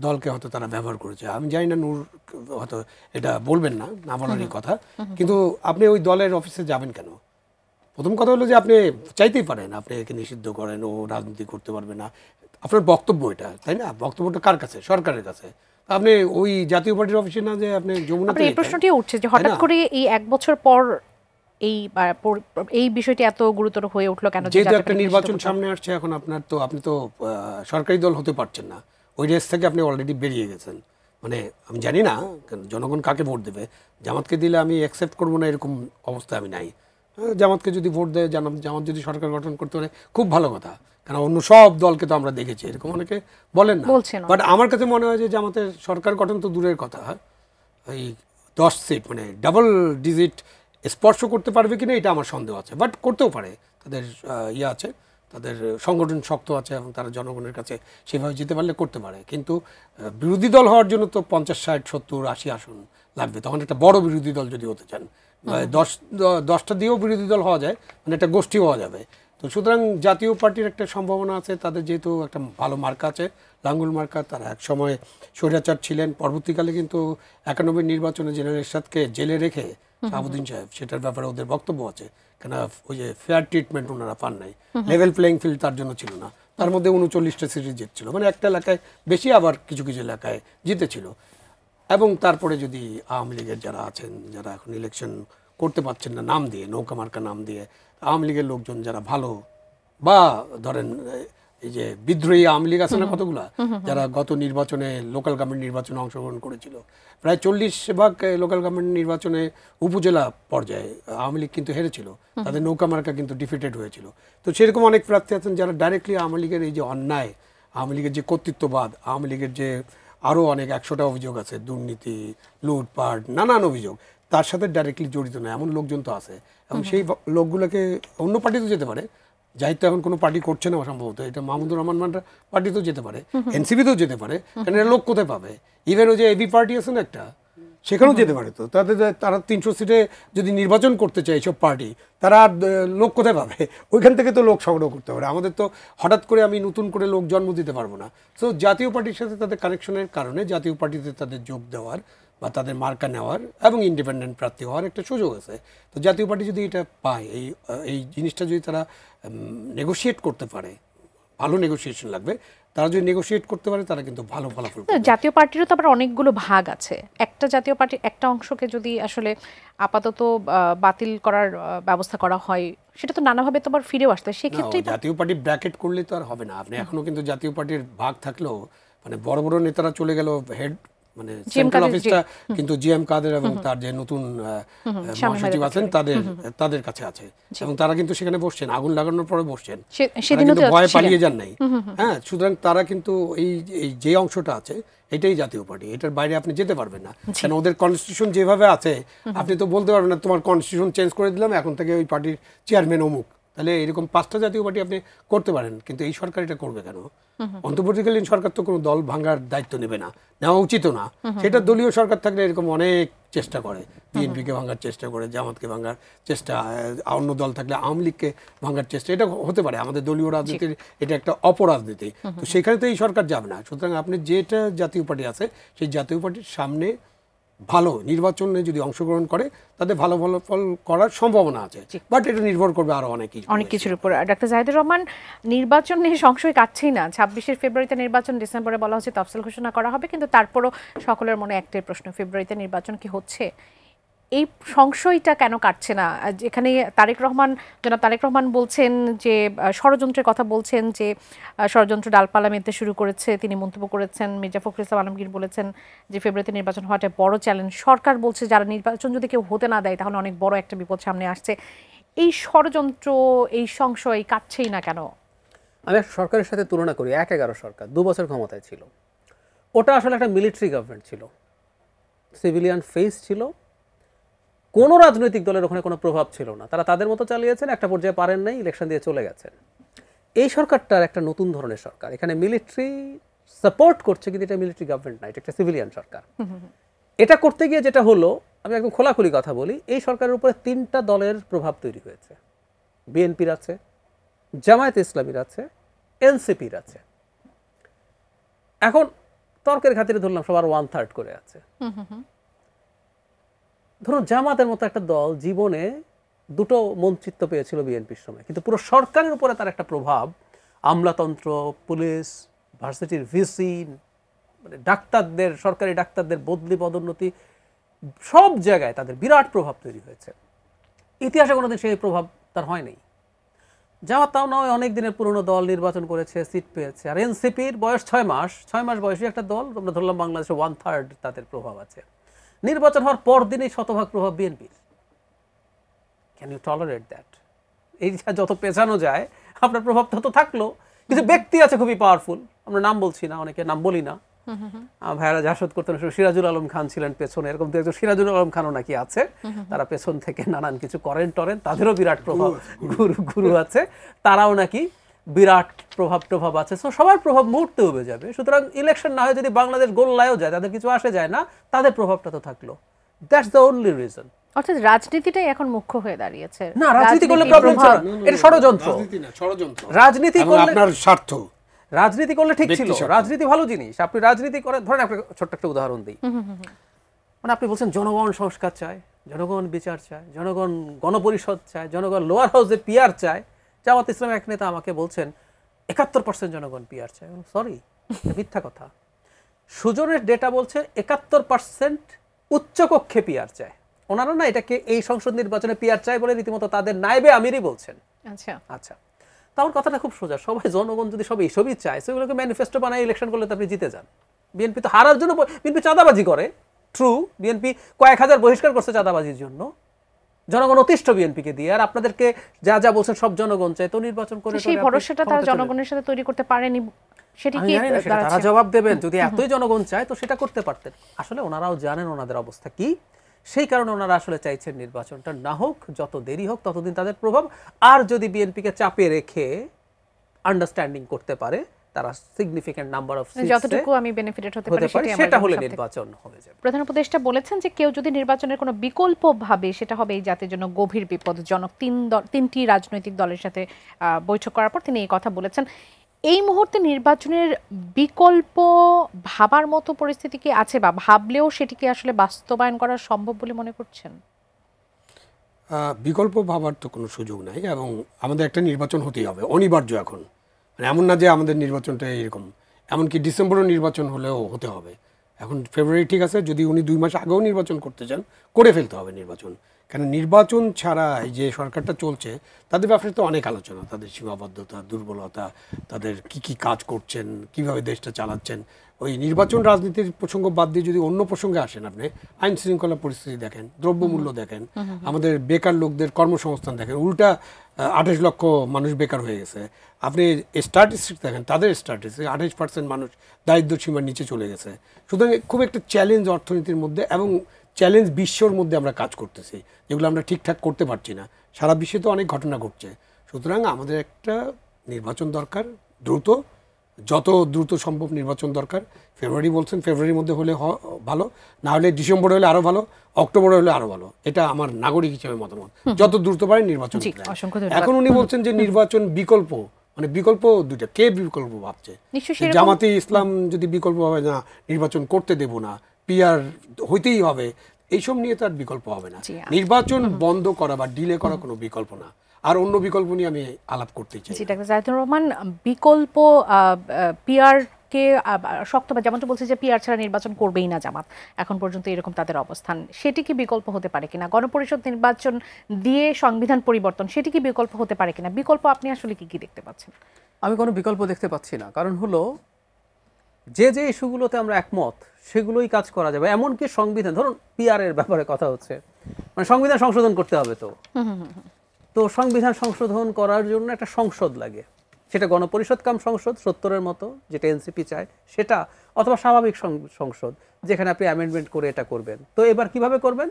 C: দলকে হয়তো তারা ব্যবহার করেছে। আমি জানি না নূর হয়তো এটা বলবেন না, না বলারই কথা, কিন্তু আপনি ওই দলের অফিসে যাবেন কেন? প্রথম কথা হলো যে আপনি চাইতেই পারেন আপনি একে নিষিদ্ধ করেন, ও রাজনীতি করতে পারবে না, আপনার বক্তব্য এটা, তাই না? বক্তব্যটা কার কাছে? সরকারের কাছে। আপনি ওই জাতীয় পার্টির অফিসে না যে আপনি যমুনাতে।
A: এই প্রশ্নটি উঠছে যে হঠাৎ করে এই এক বছর পর এই বিষয়টি এত গুরুতর হয়ে উঠলো কেন?
C: যেহেতু একটা নির্বাচন সামনে আসছে এখন, আপনি তো সরকারি দল হতে পারছেন না, ওই রেস থেকে আপনি অলরেডি বেরিয়ে গেছেন। মানে আমি জানি না জনগণ কাকে ভোট দেবে, জামাতকে দিলে আমি অ্যাকসেপ্ট করবো না এরকম অবস্থা আমি নাই। জামাতকে যদি ভোট দেয়, জামাত যদি সরকার গঠন করতে পারে খুব ভালো কথা, কারণ অন্য সব দলকে তো আমরা দেখেছি এরকম অনেকে বলেন না, বাট আমার কাছে মনে হয় যে জামাতের সরকার গঠন তো দূরের কথা, এই 10 সিট মানে ডাবল ডিজিট স্পর্শ করতে পারবে কিনা এটা আমার সন্দেহ আছে, বাট করতেও পারে। তাদের ইয়ে আছে, তাদের সংগঠন শক্ত আছে এবং তারা জনগণের কাছে সেভাবে যেতে পারলে করতে পারে। কিন্তু বিরোধী দল হওয়ার জন্য তো 50, 60, 70, 80 আসন লাগবে। তখন একটা বড় বিরোধী দল যদি হতে চান, 10টা দিয়েও বিরোধী দল হওয়া যায়, মানে একটা গোষ্ঠী হওয়া যাবে। তো সুতরাং জাতীয় পার্টির একটা সম্ভাবনা আছে, তাদের যেহেতু একটা ভালো মার্কা আছে, লাঙ্গুল মার্কা, তারা এক সময় স্বৈরাচার ছিলেন, পরবর্তীকালে কিন্তু 91 নির্বাচনে জেনারেল এরশাদকে জেলে রেখে শাহাবুদ্দিন সাহেব, সেটার ব্যাপারে ওদের বক্তব্য আছে, কেন ওই যে ফেয়ার ট্রিটমেন্ট ওনারা পান নাই, লেভেল প্লেইং ফিল্ড তার জন্য ছিল না। তার মধ্যে 39টা সিরিজ জিতছিল, মানে একটা এলাকায় বেশি, আবার কিছু কিছু এলাকায় জিতেছিল। এবং তারপরে যদি আওয়ামী লীগের যারা আছেন, যারা এখন ইলেকশন করতে পারছেন না নাম দিয়ে, নৌকা মার্কা নাম দিয়ে, আওয়ামী লীগের লোকজন যারা ভালো, বা ধরেন এই যে বিদ্রোহী আওয়ামী লীগ আছে না কতগুলা, যারা গত নির্বাচনে লোকাল গভর্নমেন্ট নির্বাচনে অংশগ্রহণ করেছিল, প্রায় 40% লোকাল গভর্নমেন্ট নির্বাচনে উপজেলা পর্যায়ে আওয়ামী লীগ কিন্তু হেরেছিল, তাদের নৌকা মার্কা কিন্তু ডিফিটেড হয়েছিল। তো সেরকম অনেক প্রার্থী আছেন যারা ডাইরেক্টলি আওয়ামী লীগের এই যে অন্যায়, আওয়ামী লীগের যে কর্তৃত্ববাদ, আওয়ামী লীগের যে আরও অনেক 100টা অভিযোগ আছে, দুর্নীতি, লুটপাট, নানান অভিযোগ, তার সাথে ডাইরেক্টলি জড়িত নয় এমন লোকজন তো আছে। এবং সেই লোকগুলোকে অন্য পার্টিতে যেতে পারে, যাই তো এখন কোনো পার্টি করছে না সম্ভবত, এটা মাহমুদুর রহমান মান্নার পার্টিতেও যেতে পারে, এনসিপিতেও যেতে পারে, কারণ এরা লোক কোথায় পাবে? ইভেন ওই যে এবি পার্টি আছে না একটা, সেখানেও যেতে পারে। তো তারা 300 সিটে যদি নির্বাচন করতে চায় এইসব পার্টি, তারা লোক কোথায় পাবে? ওইখান থেকে তো লোক সংগ্রহ করতে পারে। আমাদের তো হঠাৎ করে আমি নতুন করে লোক জন্ম দিতে পারবো না। সো জাতীয় পার্টির সাথে তাদের কানেকশনের কারণে জাতীয় পার্টিতে তাদের যোগ দেওয়ার বা তাদের মার্কা নেওয়ার এবং ইন্ডিপেন্ডেন্ট প্রার্থী হওয়ার একটা সুযোগ আছে। তো জাতীয় পার্টি যদি এটা পায়, এই জিনিসটা যদি তারা নেগোশিয়েট করতে পারে, ভালো নেগোসিয়েশন লাগবে, তারা যদি নেগোশিয়েট করতে পারে তারা কিন্তু ভালো ফলাফল পাবে।
A: জাতীয় পার্টিরও তো আবার অনেকগুলো ভাগ আছে। একটা জাতীয় পার্টির একটা অংশকে যদি আসলে আপাতত বাতিল করার ব্যবস্থা করা হয়, সেটা তো নানাভাবে তো আবার ফিরেও আসতে, সেক্ষেত্রে
C: জাতীয় পার্টি ব্র্যাকেট করলে তো আর হবে না। আপনি এখনো কিন্তু জাতীয় পার্টির ভাগ থাকলেও, মানে বড় বড় নেতারা চলে গেল হেড মানে
A: জি এম
C: সেন্ট্রাল
A: কাদের,
C: অফিসটা কিন্তু জিএম কাদের এবং তার যে নতুন
A: শামীম
C: মহাসচিব
A: হায়দার
C: আছেন তাদের কাছে আছে, এবং তারা কিন্তু সেখানে বসছেন, আগুন লাগানোর পরে বসছেন, তারা
A: সেদিনও
C: কিন্তু
A: তো
C: ভয়ে
A: ছিলেন।
C: পালিয়ে যান নাই। হ্যাঁ, সুতরাং তারা কিন্তু এই এই যে অংশটা আছে এটাই জাতীয় পার্টি, এটার বাইরে আপনি যেতে পারবেন না, কারণ ওদের কনস্টিটিউশন যেভাবে আছে আপনি তো বলতে পারবেন না তোমার কনস্টিটিউশন চেঞ্জ করে দিলাম এখন থেকে ওই পার্টির চেয়ারম্যান অমুক। তাহলে এরকম 5টা জাতীয় পার্টি আপনি করতে পারেন, কিন্তু এই সরকার এটা করবে কেন? অন্তর্বর্তীকালীন সরকার তো কোনো দল ভাঙার দায়িত্ব নেবে না, নেওয়া উচিত না। সেটা দলীয় সরকার থাকলে এরকম অনেক চেষ্টা করে, বিএনপিকে ভাঙার চেষ্টা করে, জামাতকে ভাঙার চেষ্টা, অন্য দল থাকলে আওয়ামী লীগকে ভাঙার চেষ্টা, এটা হতে পারে। আমাদের দলীয় রাজনীতির এটা একটা অপরাজনীতি, তো সেখানে তো এই সরকার যাবে না। সুতরাং আপনি যেটা জাতীয় পার্টি আছে সেই জাতীয় পার্টির সামনে ভালো নির্বাচনে যদি অংশগ্রহণ করে তাদের ভালো ফলাফল করার সম্ভাবনা আছে, বাট এটা নির্ভর করবে আরো অনেক
A: কিছুর উপর। ডাক্তার জাহিদুর রহমান, নির্বাচন নিয়ে সংশয় কাটছেই না। 26 ফেব্রুয়ারিতে নির্বাচন, ডিসেম্বরে বলা হচ্ছে তফসিল ঘোষণা করা হবে, কিন্তু তারপরও সকলের মনে একটাই প্রশ্ন, ফেব্রুয়ারিতে নির্বাচন কি হচ্ছে? এই সংশয়টা কেন কাটছে না? এখানে জনাব তারেক রহমান বলছেন যে ষড়যন্ত্রের কথা বলছেন, যে ষড়যন্ত্র ডালপালা মেলতে শুরু করেছে, তিনি মন্তব্য করেছেন। মির্জা ফখরুল ইসলাম আলমগীর বলেছেন যে ফেব্রুয়ারিতে নির্বাচন হওয়াটা বড় চ্যালেঞ্জ। সরকার বলছে যারা নির্বাচন যদি কেউ হতে না দেয় তাহলে অনেক বড় একটা বিপদ সামনে আসছে। এই ষড়যন্ত্র, এই সংশয় কাটছেই না কেন?
B: আমি একটা সরকারের সাথে তুলনা করি। 11 সরকার 2 বছর ক্ষমতায় ছিল, ওটা আসলে একটা মিলিটারি গভর্নমেন্ট ছিল, সিভিলিয়ান ফেস ছিল, কোনো রাজনৈতিক দলের ওখানে কোনো প্রভাব ছিল না, তারা তাদের মতো চালিয়েছেন, একটা পর্যায়ে পারেন নাই, ইলেকশন দিয়ে চলে গেছেন। এই সরকারটার একটা নতুন ধরনের সরকার, এখানে মিলিটারি সাপোর্ট করছে, কিন্তু এটা মিলিটারি গভর্নমেন্ট না, এটা একটা সিভিলিয়ান সরকার। এটা করতে গিয়ে যেটা হলো, আমি একদম খোলাখুলি কথা বলি, এই সরকারের উপরে 3টা দলের প্রভাব তৈরি হয়েছে। বিএনপির আছে, জামায়াতে ইসলামীর আছে, এনসিপির আছে। এখন তর্কের খাতিরে ধরলাম সবার 1/3 করে আছে। ধরুন জামাতের মতো একটা দল জীবনে 2টো মন্ত্রিত্ব পেয়েছিল বিএনপির সময়, কিন্তু পুরো সরকারের উপরে তার একটা প্রভাব, আমলাতন্ত্র, পুলিশ, ভার্সিটির ভিসি, মানে ডাক্তারদের, সরকারি ডাক্তারদের বদলি পদোন্নতি, সব জায়গায় তাদের বিরাট প্রভাব তৈরি হয়েছে। ইতিহাসে কোনোদিন সেই প্রভাব তার হয়নি। জামাত তাও নয়, অনেক দিনের পুরনো দল, নির্বাচন করেছে, সিট পেয়েছে। আর এনসিপির বয়স 6 মাস বয়সী একটা দল, আমরা ধরলাম বাংলাদেশে 1/3 তাদের প্রভাব আছে। নির্বাচন হওয়ার পর দিনই শতভাগ প্রভাব বিএনপির। Can you tolerate that? এই যত পেছানো যায় আপনার প্রভাব তত থাকলো। কিছু ব্যক্তি আছে খুবই পাওয়ারফুল, আমরা নাম বলছি না, অনেকে নাম বলি না, ভাইয়ারা জাসদ করতেন, সিরাজুল আলম খান ছিলেন পেছনে, এরকম তো একজন সিরাজুল আলম খানও নাকি আছে, তারা পেছন থেকে নানান কিছু করেন টরেন, তাদেরও বিরাট প্রভাব, গুরু আছে, তারাও নাকি বিরাট প্রভাব আছে। সো সবার প্রভাব মুহূর্তে হবে যাবে। সুতরাং ইলেকশন না হয় যদি বাংলাদেশ গোল্লায়ও যায়, তাদের কিছু আসে যায় না, তাদের প্রভাবটা তো থাকলো। That's the only reason.
A: অর্থাৎ রাজনীতিটাই এখন মুখ্য হয়ে দাঁড়িয়েছে।
B: না, রাজনীতি করলে প্রবলেম ছিল, এটা ষড়যন্ত্র। রাজনীতি করলে আপনার স্বার্থ, রাজনীতি করলে ঠিক ছিল, রাজনীতি ভালো জিনিস। আপনি রাজনীতি করেন, ধরেন আপনাকে ছোট্ট একটা উদাহরণ দিই, মানে আপনি বলছেন জনগণ সংস্কার চায়, জনগণ বিচার চায়, জনগণ গণপরিষদ চায়, জনগণ লোয়ার হাউসে পিআর চায়। জামাত ইসলামের এক নেতা আমাকে বলছেন 71% জনগণ পিআর চায়। সরি, মিথ্যা কথা। সুজনের ডেটা বলছে 71% উচ্চকক্ষে পিআর চায়। ওনারা না এটাকে এই সংসদ নির্বাচনে পিআর চায় বলে রীতিমতো তাদের নায়েবে আমিরই বলছেন। আচ্ছা, তার কথাটা খুব সোজা। সবাই জনগণ যদি সব এইসবই চায়, সেগুলোকে ম্যানিফেস্টো বানায় ইলেকশন করলে তো আপনি জিতে যান। বিএনপি তো হারার জন্য, বিএনপি চাঁদাবাজি করে, ট্রু, বিএনপি কয়েক হাজার বহিষ্কার করছে চাঁদাবাজির জন্য, জনগণ অতিষ্ঠ বিএনপিকে দিয়ে। আর আপনাদেরকে যা যা বলছেন সব জনগণ চায়, তো নির্বাচন করে
A: সেই ভরসাটা তারা জনগণের সাথে তৈরি করতে পারেনি, সেটা কি
B: তারা জবাব দেবেন। যদি এতই জনগণ চায় তো সেটা করতে পারতেন। আসলে ওনারাও জানেন ওনাদের অবস্থা কি, সেই কারণে ওনারা আসলে চাইছেন নির্বাচনটা না হোক, যত দেরি হোক ততদিন তাদের প্রভাব। আর যদি বিএনপিকে চাপে রেখে আন্ডারস্ট্যান্ডিং করতে পারে, তারা সিগনিফিক্যান্ট নাম্বার অফ সিটস
A: যতটুকু আমি বেনিফিটেড হতে পারি
B: সেটা হলে নির্বাচন হয়ে যাবে।
A: প্রধান উপদেষ্টা বলেছেন যে কেউ যদি নির্বাচনের কোনো বিকল্প ভাবে, সেটা হবে এই জাতির জন্য গভীর বিপদজনক। 3টি রাজনৈতিক দলের সাথে বৈঠক করার পর তিনি এই কথা বলেছেন। এই মুহূর্তে নির্বাচনের বিকল্প ভাবার মতো পরিস্থিতি কি আছে, বা ভাবলেও সেটিকে আসলে বাস্তবায়ন করা সম্ভব বলে মনে করছেন?
C: বিকল্প ভাবার তো কোনো সুযোগ নাই, এবং আমাদের একটা নির্বাচন হতেই হবে, অনিবার্য। এখন মানে এমন না যে আমাদের নির্বাচনটা এরকম, এমনকি ডিসেম্বরের নির্বাচন হলেও হতে হবে। এখন ফেব্রুয়ারি ঠিক আছে, যদি উনি 2 মাস আগেও নির্বাচন করতে চান, করে ফেলতে হবে নির্বাচন। কারণ নির্বাচন ছাড়া যে সরকারটা চলছে তাদের ব্যাপারে তো অনেক আলোচনা, তাদের সীমাবদ্ধতা, দুর্বলতা, তাদের কি কাজ করছেন, কিভাবে দেশটা চালাচ্ছেন, ওই নির্বাচন রাজনীতির প্রসঙ্গ বাদ দিয়ে যদি অন্য প্রসঙ্গে আসেন, আপনি আইন শৃঙ্খলা পরিস্থিতি দেখেন, দ্রব্যমূল্য দেখেন, আমাদের বেকার লোকদের কর্মসংস্থান দেখেন, উল্টা 28 লক্ষ মানুষ বেকার হয়ে গেছে। আপনি স্ট্যাটিস্টিক্স দেখেন, তাদের স্ট্যাটিস্টিক্স 28% মানুষ দারিদ্র সীমার নিচে চলে গেছে। সুতরাং খুব একটা চ্যালেঞ্জ অর্থনীতির মধ্যে এবং চ্যালেঞ্জ বিশ্বর মধ্যে আমরা কাজ করতেছি, যেগুলো আমরা ঠিকঠাক করতে পারছি না। সারা বিশ্বে তো অনেক ঘটনা ঘটছে। সুতরাং আমাদের একটা নির্বাচন দরকার, দ্রুত, যত দ্রুত সম্ভব নির্বাচন দরকার। ফেব্রুয়ারি বলছেন, ফেব্রুয়ারির মধ্যে হলে ভালো, না হলে ডিসেম্বরে হলে আরো ভালো, অক্টোবরে হলে আরো ভালো। এটা আমার নাগরিক হিসেবে মতামত, যত দ্রুত পারে নির্বাচন। এখন উনি বলছেন যে নির্বাচন বিকল্প, মানে বিকল্প দুইটা, কে বিকল্প ভাবছে? জামাতে ইসলাম যদি বিকল্প হবে না, নির্বাচন করতে দেব না, পিআর হইতেই হবে, এইসব নিয়ে তার বিকল্প হবে না। নির্বাচন বন্ধ করা বা ডিলে করা কোনো বিকল্প না। আর অন্য বিকল্প নিয়ে আমি আলাপ করতে চাই।
A: ডাক্তার জাহিদুর রহমান, বিকল্প পিআর কে শক্তভাবে যেমনটা বলছে যে পিআর ছাড়া নির্বাচন করবেই না জামাত, এখন পর্যন্ত এরকম তাদের অবস্থান, সেটি কি বিকল্প হতে পারে কিনা? গণপরিষদ নির্বাচন দিয়ে সংবিধান পরিবর্তন, সেটি কি বিকল্প হতে পারে কিনা? বিকল্প আপনি আসলে কি কি দেখতে পাচ্ছেন?
B: আমি কোনো বিকল্প দেখতে পাচ্ছি না। কারণ হলো যে যে ইস্যুগুলোতে আমরা একমত সেগুলোই কাজ করা যাবে। এমনকি সংবিধান, ধরুন পিআর এর ব্যাপারে কথা হচ্ছে, মানে সংবিধান সংশোধন করতে হবে, তো সংবিধান সংশোধন করার জন্য একটা সংসদ লাগে, সেটা গণপরিষদ কাম সংসদ 70-এর মতো যেটা এনসিপি চায় সেটা, অথবা স্বাভাবিক সংসদ যেখানে আপনি অ্যামেন্ডমেন্ট করে এটা করবেন। তো এবার কিভাবে করবেন?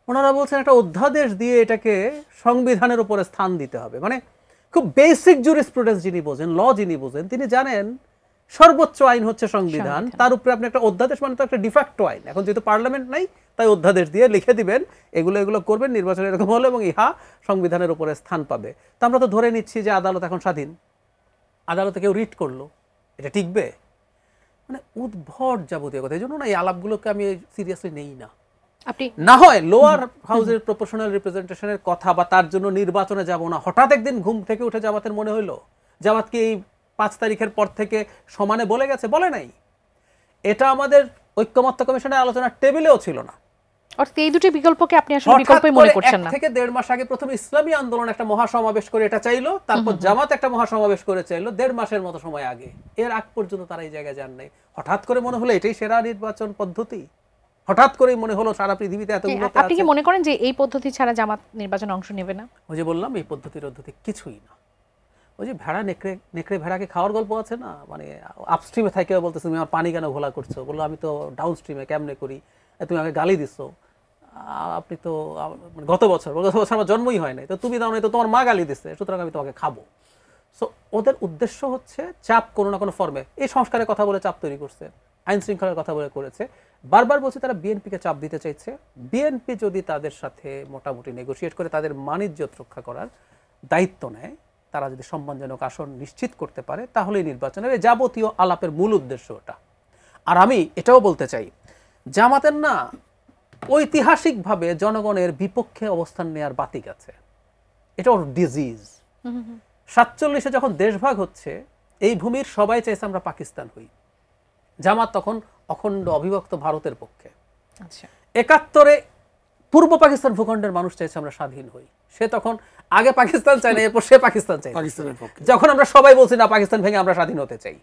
B: ওনারা বলছেন একটা অধ্যাদেশ দিয়ে এটাকে সংবিধানের উপরে স্থান দিতে হবে। মানে খুব বেসিক জুরিসপ্রুডেন্স যিনি বোঝেন, ল যিনি বোঝেন, তিনি জানেন সর্বোচ্চ আইন হচ্ছে সংবিধান, তার উপরে আপনি একটা অধ্যাদেশ, মানে তো একটা ডিফ্যাক্টো আইন। এখন যেহেতু পার্লামেন্ট নাই, তাই অধ্যাদেশ দিয়ে লিখে দিবেন এগুলো করবেন, নির্বাচন এরকম হলো এবং ইহা সংবিধানের উপরে স্থান পাবে। তো আমরা তো ধরে নিচ্ছি যে আদালত এখন স্বাধীন, আদালতে কেউ রিট করলো, এটা টিকবে? মানে উদ্ভট যাবতীয় কথা। এই জন্য না এই আলাপগুলোকে আমি সিরিয়াসলি নেই না। আপনি না হয় লোয়ার হাউসের প্রপোর্শনাল রিপ্রেজেন্টেশনের কথা বা তার জন্য নির্বাচনে যাব না, হঠাৎ একদিন ঘুম থেকে উঠে জামাতের মনে হইলো, জামাতকে এই 5 তারিখের পর থেকে সমানে বলে গেছে? বলে নাই। এটা আমাদের ঐক্যমত্য কমিশনের আলোচনার টেবিলেও ছিল না।
A: অর্থাৎ এই দুটি বিকল্পকে আপনি আসলে বিকল্পই মনে করছেন না?
B: থেকে 1.5 মাস আগে প্রথম ইসলামী আন্দোলন একটা মহাসমাবেশ করে এটা চাইলো, তারপর জামাত একটা মহাসমাবেশ করে চাইলো 1.5 মাসের মতো সময় আগে। এর আগ পর্যন্ত তারা এই জায়গায় যান নাই। হঠাৎ করে মনে হলো এটাই সেরা নির্বাচন পদ্ধতি, হঠাৎ করেই মনে হলো সারা পৃথিবীতে এতগুলো।
A: আপনি কি মনে করেন যে এই পদ্ধতি ছাড়া জামাত নির্বাচনে অংশ নেবে না?
B: ওই যে বললাম, এই পদ্ধতির কিছুই না। ওই যে ভেড়া নেকড়ে ভেড়াকে খাওয়ার গল্প আছে না, মানে আপস্ট্রিমে থাকে বলতেছে তুমি আমার পানি কেন ঘোলা করছো, বললো আমি তো ডাউন স্ট্রিমে কেমনে করি, তুমি আমাকে গালি দিচ্ছ, আপনি তো গত বছর আমার জন্মই হয় নাই, তো তুমি দাও নাই, তো তোমার মা গালি দিচ্ছে, সুতরাং আমি তোমাকে খাবো। সো ওদের উদ্দেশ্য হচ্ছে চাপ কোনো না কোনো ফর্মে, এই সংস্কারের কথা বলে চাপ তৈরি করছে, আইন শৃঙ্খলার কথা বলে করেছে। বারবার বলছে তারা বিএনপিকে চাপ দিতে চাইছে। বিএনপি যদি তাদের সাথে মোটামুটি নেগোশিয়েট করে তাদের মানিজ্যত রক্ষা করার দায়িত্ব নেয়, তারা যদি সম্মানজনক আসন নিশ্চিত করতে পারে, তাহলেই নির্বাচনের যাবতীয় আলাপের মূল উদ্দেশ্য ওটা। আর আমি এটাও বলতে চাই, জামাতের না ঐতিহাসিকভাবে জনগণের বিপক্ষে অবস্থান নেওয়ার বাতিক আছে, এটা ওর ডিজিজ। 47-এ যখন দেশভাগ হচ্ছে, এই ভূমির সবাই চাইছে আমরা পাকিস্তান হই, জামাত তখন অখণ্ড অবিভক্ত ভারতের পক্ষে। 71-এ পূর্ব পাকিস্তান ভূখণ্ডের মানুষ চাইছে আমরা স্বাধীন হই, সে তখন আগে পাকিস্তান চায় না, এরপর সে পাকিস্তান চাই। যখন আমরা সবাই বলছি না পাকিস্তান ভেঙে আমরা স্বাধীন হতে চাই,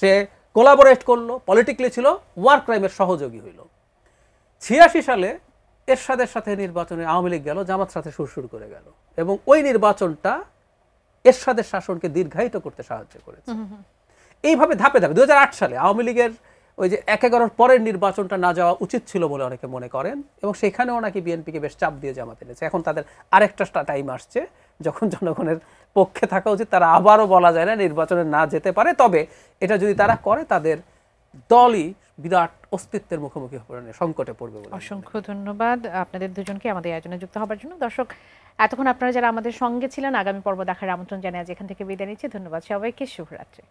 B: সে কোলাবোরেট করলো, পলিটিক্যালি ছিল, ওয়ার ক্রাইমের সহযোগী হইল। 86 সালে এরশাদের সাথে নির্বাচনে আওয়ামী লীগ গেল, জামাত সাথে সুরসুর করে গেল, এবং ওই নির্বাচনটা এরশাদের শাসনকে দীর্ঘায়িত করতে সাহায্য করেছে। এইভাবে ধাপে ধাপে 2008 সালে আওয়ামী লীগের ওই যে 11-এর পরের নির্বাচনটা না যাওয়া উচিত ছিল বলে অনেকে মনে করেন, এবং সেখানেও নাকি বিএনপিকে বেশ চাপ দিয়ে জামাত এনেছে। এখন তাদের আরেকটা টাইম আসছে যখন জনগণের পক্ষে থাকা উচিত, তারা আবারও বলা যায় না নির্বাচনে না যেতে পারে, তবে এটা যদি তারা করে তাদের দলই বিরাট অস্তিত্বের মুখোমুখি সংকটে পড়বে বলে।
A: অসংখ্য ধন্যবাদ আপনাদের দুজনকে আমাদের আয়োজনে যুক্ত হবার জন্য। দর্শক, এতক্ষণ আপনারা যারা আমাদের সঙ্গে ছিলেন, আগামী পর্ব দেখার আমন্ত্রণ জানিয়ে যেখান থেকে বিদায় নিচ্ছি। ধন্যবাদ সবাইকে, শুভরাত্রি।